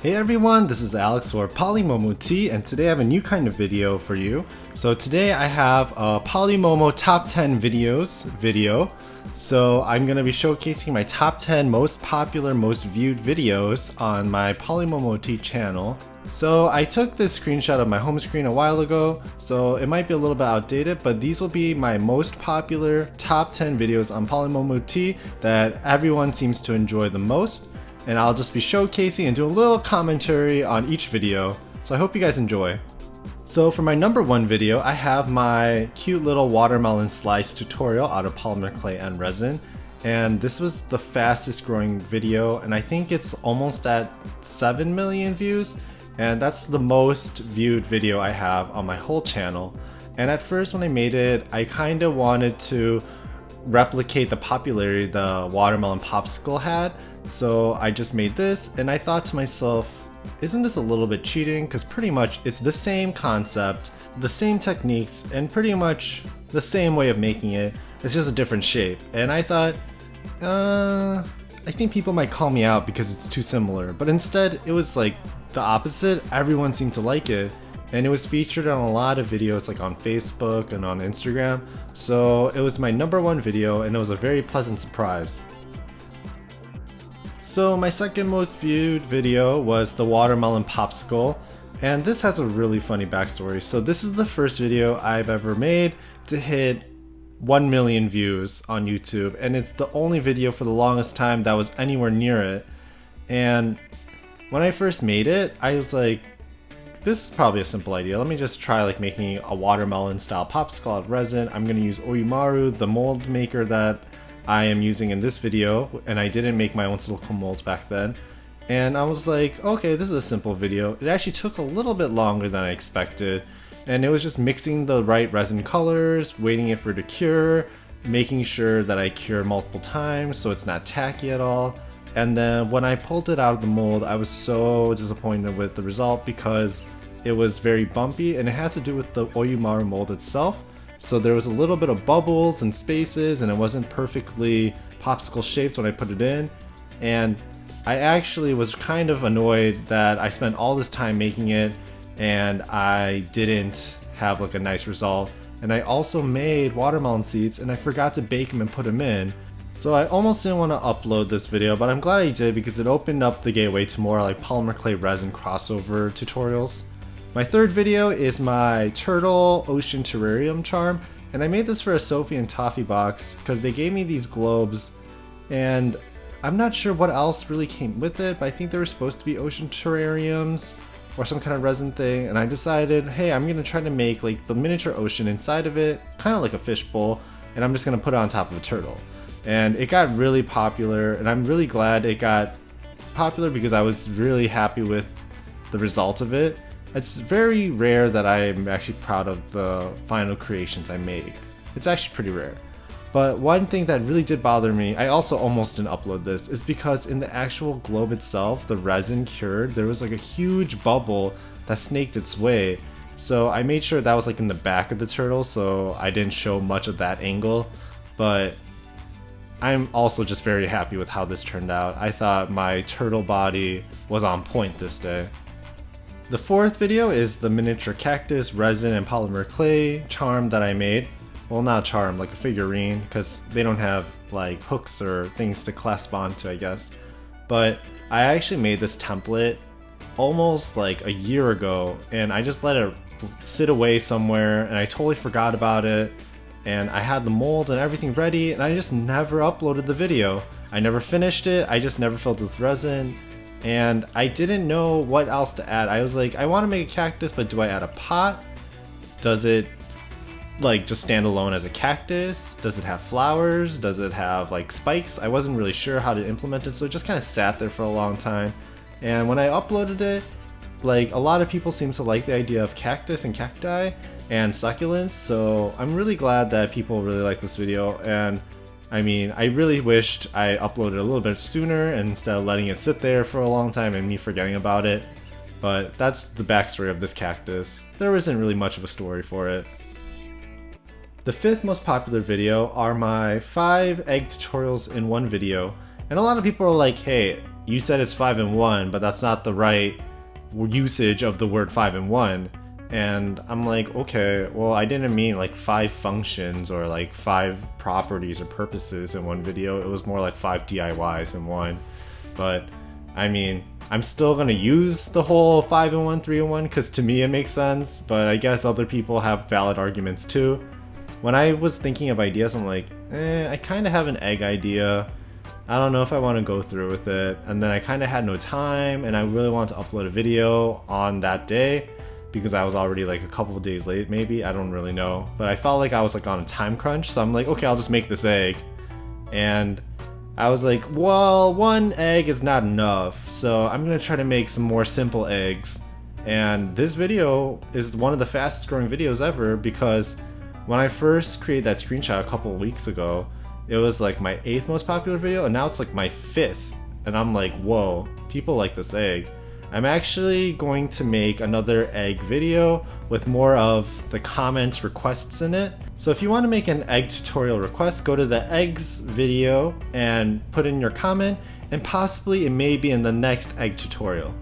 Hey everyone, this is Alex for PolymomoTea's, and today I have a new kind of video for you. So today I have a Polymomo top 10 videos video. So I'm going to be showcasing my top 10 most popular, most viewed videos on my PolymomoTea's channel. So I took this screenshot of my home screen a while ago, so it might be a little bit outdated, but these will be my most popular top 10 videos on PolymomoTea's that everyone seems to enjoy the most. And I'll just be showcasing and do a little commentary on each video, so I hope you guys enjoy. So for my number one video, I have my cute little watermelon slice tutorial out of polymer clay and resin, and this was the fastest growing video, and I think it's almost at 7 million views, and that's the most viewed video I have on my whole channel. And at first when I made it, I kind of wanted to replicate the popularity the watermelon popsicle had, so I just made this, and I thought to myself, isn't this a little bit cheating? Because pretty much it's the same concept, the same techniques, and pretty much the same way of making it. It's just a different shape. And I thought, I think people might call me out because it's too similar, but instead it was like the opposite. Everyone seemed to like it, and it was featured on a lot of videos like on Facebook and on Instagram. So it was my number one video, and it was a very pleasant surprise. So my second most viewed video was the watermelon popsicle, and this has a really funny backstory. So this is the first video I've ever made to hit 1 million views on YouTube, and it's the only video for the longest time that was anywhere near it. And when I first made it, I was like, this is probably a simple idea. Let me just try like making a watermelon style popsicle out of resin. I'm going to use Oyumaru, the mold maker that I am using in this video, and I didn't make my own silicone molds back then. And I was like, okay, this is a simple video. It actually took a little bit longer than I expected, and it was just mixing the right resin colors, waiting it for it to cure, making sure that I cure multiple times so it's not tacky at all. And then when I pulled it out of the mold, I was so disappointed with the result because it was very bumpy, and it had to do with the Oyumaru mold itself. So there was a little bit of bubbles and spaces, and it wasn't perfectly popsicle shaped when I put it in. And I actually was kind of annoyed that I spent all this time making it and I didn't have like a nice result. And I also made watermelon seeds, and I forgot to bake them and put them in. So I almost didn't want to upload this video, but I'm glad I did because it opened up the gateway to more like polymer clay resin crossover tutorials. My third video is my turtle ocean terrarium charm, and I made this for a Sophie and Toffee box because they gave me these globes, and I'm not sure what else really came with it, but I think they were supposed to be ocean terrariums or some kind of resin thing, and I decided, hey, I'm gonna try to make like the miniature ocean inside of it, kind of like a fishbowl, and I'm just gonna put it on top of a turtle. And it got really popular, and I'm really glad it got popular because I was really happy with the result of it. It's very rare that I'm actually proud of the final creations I make. It's actually pretty rare. But one thing that really did bother me, I also almost didn't upload this, is because in the actual globe itself, the resin cured, there was like a huge bubble that snaked its way. So I made sure that was like in the back of the turtle, so I didn't show much of that angle. But I'm also just very happy with how this turned out. I thought my turtle body was on point this day. The fourth video is the miniature cactus resin and polymer clay charm that I made. Well, not a charm, like a figurine, because they don't have like hooks or things to clasp onto, I guess. But I actually made this template almost like a year ago, and I just let it sit away somewhere, and I totally forgot about it. And I had the mold and everything ready, and I just never uploaded the video. I never finished it, I just never filled it with resin, and I didn't know what else to add. I was like, I want to make a cactus, but do I add a pot? Does it like just stand alone as a cactus? Does it have flowers? Does it have like spikes? I wasn't really sure how to implement it, so it just kind of sat there for a long time. And when I uploaded it, like a lot of people seem to like the idea of cactus and cacti and succulents, so I'm really glad that people really like this video. And I mean, I really wished I uploaded a little bit sooner instead of letting it sit there for a long time and me forgetting about it. But that's the backstory of this cactus. There isn't really much of a story for it. The fifth most popular video are my 5 egg tutorials in one video. And a lot of people are like, hey, you said it's 5-in-1, but that's not the right usage of the word 5-in-1. And I'm like, okay, well, I didn't mean like 5 functions or like 5 properties or purposes in one video. It was more like 5 DIYs in one. But I mean, I'm still gonna use the whole 5-in-1, 3-in-1 because to me it makes sense, but I guess other people have valid arguments too. When I was thinking of ideas, I'm like, I kind of have an egg idea. I don't know if I want to go through with it. And then I kind of had no time, and I really wanted to upload a video on that day because I was already like a couple of days late maybe, I don't really know. But I felt like I was like on a time crunch, so I'm like, okay, I'll just make this egg. And I was like, well, 1 egg is not enough, so I'm gonna try to make some more simple eggs. And this video is one of the fastest growing videos ever because when I first created that screenshot a couple of weeks ago, it was like my 8th most popular video, and now it's like my 5th. And I'm like, whoa, people like this egg. I'm actually going to make another egg video with more of the comments requests in it. So if you want to make an egg tutorial request, go to the eggs video and put in your comment, and possibly it may be in the next egg tutorial.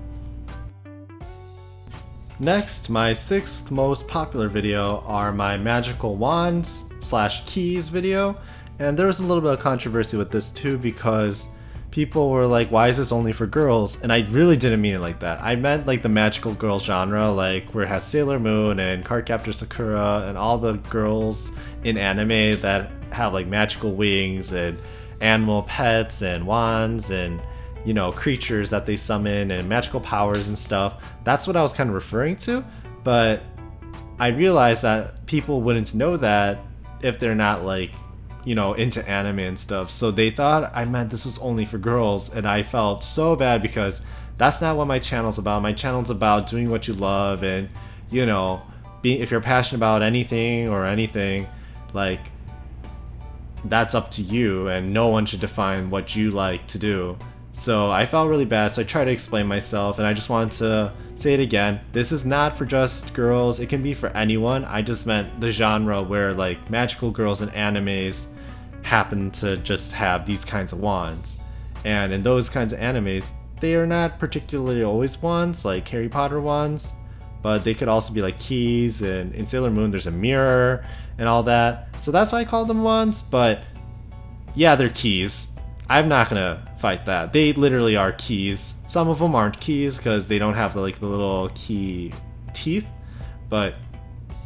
Next, my 6th most popular video are my magical wands / keys video. And there was a little bit of controversy with this too because people were like, why is this only for girls? And I really didn't mean it like that. I meant like the magical girl genre, like where it has Sailor Moon and Cardcaptor Sakura and all the girls in anime that have like magical wings and animal pets and wands and, you know, creatures that they summon and magical powers and stuff. That's what I was kind of referring to. But I realized that people wouldn't know that if they're not like, you know, into anime and stuff, so they thought I meant this was only for girls, and I felt so bad because that's not what my channel's about. My channel's about doing what you love, and you know, if you're passionate about anything, like that's up to you, and no one should define what you like to do. So I felt really bad, so I tried to explain myself, and I just wanted to say it again. This is not for just girls, it can be for anyone. I just meant the genre where like magical girls and animes happen to just have these kinds of wands. And in those kinds of animes, they are not particularly always wands, like Harry Potter wands, but they could also be like keys, and in Sailor Moon there's a mirror and all that. So that's why I call them wands, but yeah, they're keys. I'm not gonna fight that. They literally are keys. Some of them aren't keys because they don't have like the little key teeth, but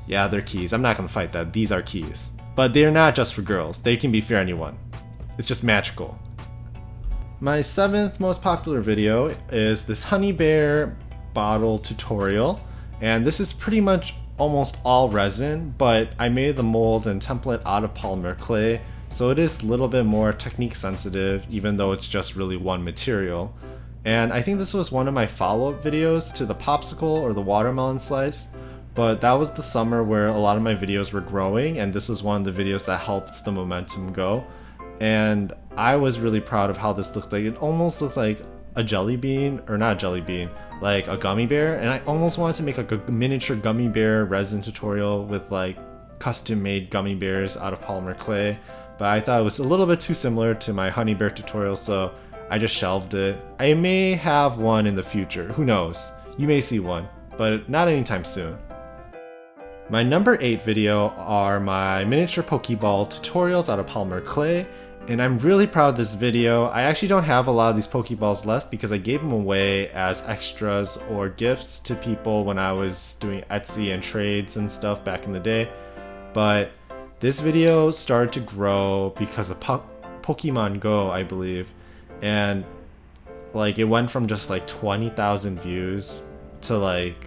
yeah, they're keys. I'm not gonna fight that. These are keys. But they're not just for girls. They can be for anyone. It's just magical. My 7th most popular video is this honey bear bottle tutorial, and this is pretty much almost all resin, but I made the mold and template out of polymer clay, so it is a little bit more technique sensitive even though it's just really one material. And I think this was one of my follow-up videos to the popsicle or the watermelon slice, but that was the summer where a lot of my videos were growing, and this was one of the videos that helped the momentum go. And I was really proud of how this looked like. It almost looked like a jelly bean, or not a jelly bean, like a gummy bear, and I almost wanted to make like a miniature gummy bear resin tutorial with like custom made gummy bears out of polymer clay, but I thought it was a little bit too similar to my honey bear tutorial, so I just shelved it. I may have one in the future, who knows? You may see one, but not anytime soon. My number 8 video are my miniature Pokeball tutorials out of polymer clay, and I'm really proud of this video. I actually don't have a lot of these Pokeballs left because I gave them away as extras or gifts to people when I was doing Etsy and trades and stuff back in the day. But this video started to grow because of Pokemon Go, I believe, and like it went from just like 20,000 views to like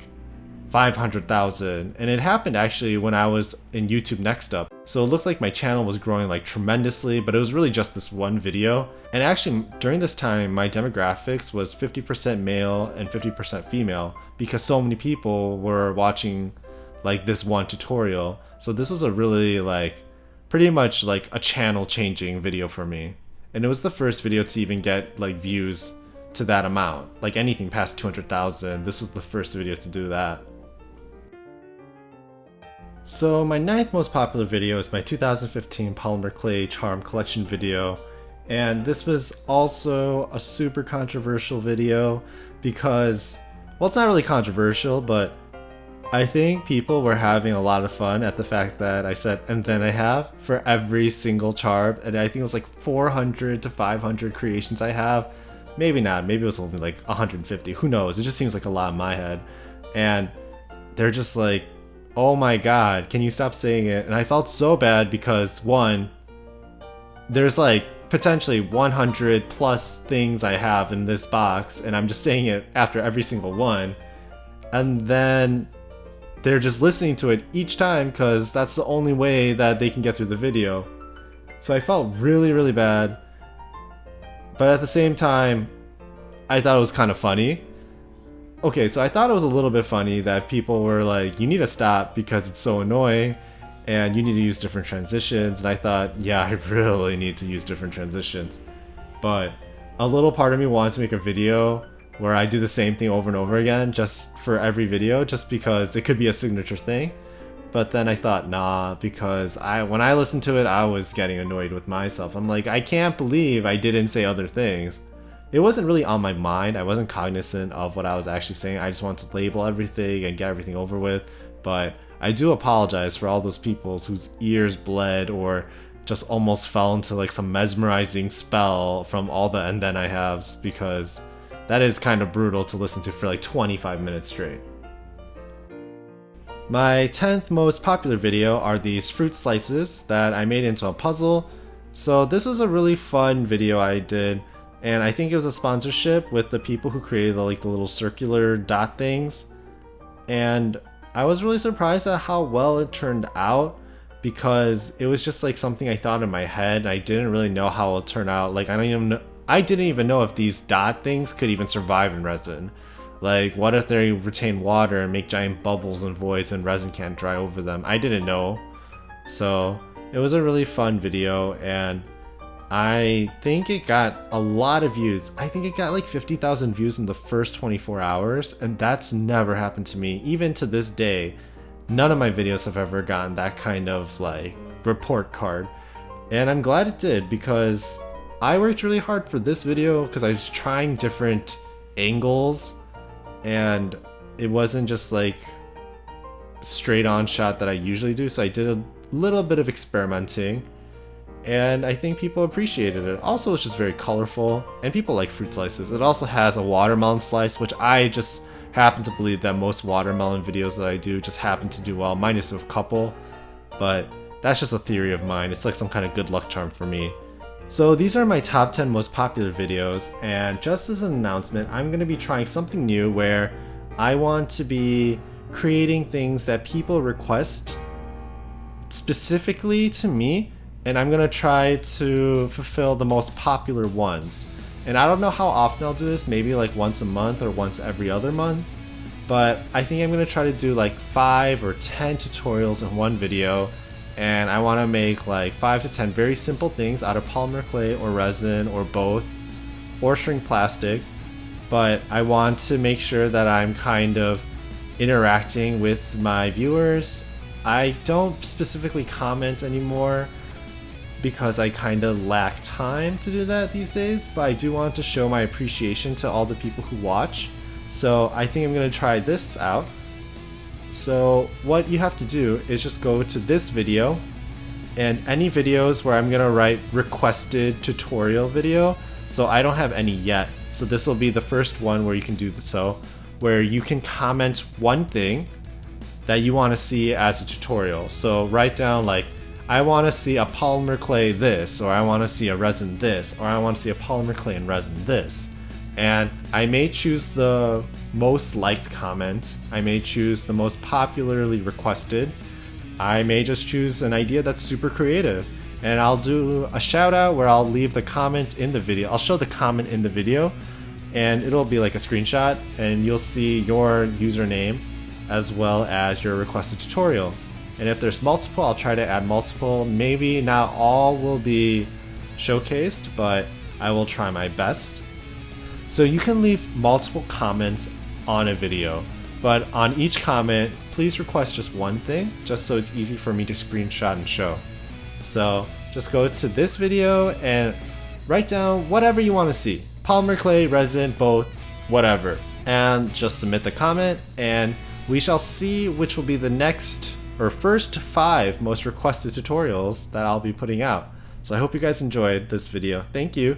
500,000, and it happened actually when I was in YouTube Next Up. So it looked like my channel was growing like tremendously, but it was really just this one video. And actually during this time my demographics was 50% male and 50% female because so many people were watching like this one tutorial. So this was a really like pretty much like a channel changing video for me. And it was the first video to even get like views to that amount. Like anything past 200,000, this was the first video to do that. So my 9th most popular video is my 2015 Polymer Clay Charm Collection video, And this was also a super controversial video because, well, it's not really controversial, but I think people were having a lot of fun at the fact that I said, and then I have, for every single charm. And I think it was like 400 to 500 creations I have. Maybe not, maybe it was only like 150, who knows? It just seems like a lot in my head. And they're just like, oh my god, can you stop saying it? And I felt so bad because, one, there's like potentially 100 plus things I have in this box, and I'm just saying it after every single one. And then they're just listening to it each time because that's the only way that they can get through the video. So I felt really, really bad. But at the same time, I thought it was kind of funny. Okay, so I thought it was a little bit funny that people were like, you need to stop because it's so annoying and you need to use different transitions. And I thought, yeah, I really need to use different transitions. But a little part of me wanted to make a video where I do the same thing over and over again just for every video, just because it could be a signature thing. But then I thought, nah, because when I listened to it, I was getting annoyed with myself. I'm like, I can't believe I didn't say other things. It wasn't really on my mind. I wasn't cognizant of what I was actually saying. I just wanted to label everything and get everything over with. But I do apologize for all those people whose ears bled or just almost fell into like some mesmerizing spell from all the and then I haves, because that is kind of brutal to listen to for like 25 minutes straight. My 10th most popular video are these fruit slices that I made into a puzzle. So this was a really fun video I did, and I think it was a sponsorship with the people who created the little circular dot things. And I was really surprised at how well it turned out, because it was just like something I thought in my head and I didn't really know how it would turn out. Like I didn't even know if these dot things could even survive in resin. Like, what if they retain water and make giant bubbles and voids and resin can't dry over them? I didn't know. So it was a really fun video, and I think it got a lot of views. I think it got like 50,000 views in the first 24 hours, and that's never happened to me. Even to this day, none of my videos have ever gotten that kind of like report card. And I'm glad it did, because I worked really hard for this video because I was trying different angles, and it wasn't just like straight on shot that I usually do. So I did a little bit of experimenting, and I think people appreciated it. Also, it's just very colorful, and people like fruit slices. It also has a watermelon slice, which I just happen to believe that most watermelon videos that I do just happen to do well, minus a couple, but that's just a theory of mine. It's like some kind of good luck charm for me. So these are my top 10 most popular videos, and just as an announcement, I'm going to be trying something new where I want to be creating things that people request specifically to me, and I'm going to try to fulfill the most popular ones. And I don't know how often I'll do this, maybe like once a month or once every other month, but I think I'm going to try to do like 5 or 10 tutorials in one video. And I want to make like 5 to 10 very simple things out of polymer clay or resin or both, or shrink plastic. But I want to make sure that I'm kind of interacting with my viewers. I don't specifically comment anymore because I kind of lack time to do that these days, but I do want to show my appreciation to all the people who watch. So I think I'm going to try this out. So what you have to do is just go to this video, and any videos where I'm gonna write requested tutorial video. So I don't have any yet. So this will be the first one where you can do so, where you can comment one thing that you want to see as a tutorial. So write down like, I want to see a polymer clay this, or I want to see a resin this, or I want to see a polymer clay and resin this. And I may choose the most liked comment, I may choose the most popularly requested, I may just choose an idea that's super creative, and I'll do a shout out where I'll leave the comment in the video. I'll show the comment in the video, and it'll be like a screenshot, and you'll see your username as well as your requested tutorial. And if there's multiple, I'll try to add multiple. Maybe not all will be showcased, but I will try my best. So you can leave multiple comments on a video, but on each comment, please request just one thing, just so it's easy for me to screenshot and show. So just go to this video and Write down whatever you want to see. Polymer clay, resin, both, whatever. And just submit the comment, and we shall see which will be the next or first 5 most requested tutorials that I'll be putting out. So I hope you guys enjoyed this video. Thank you.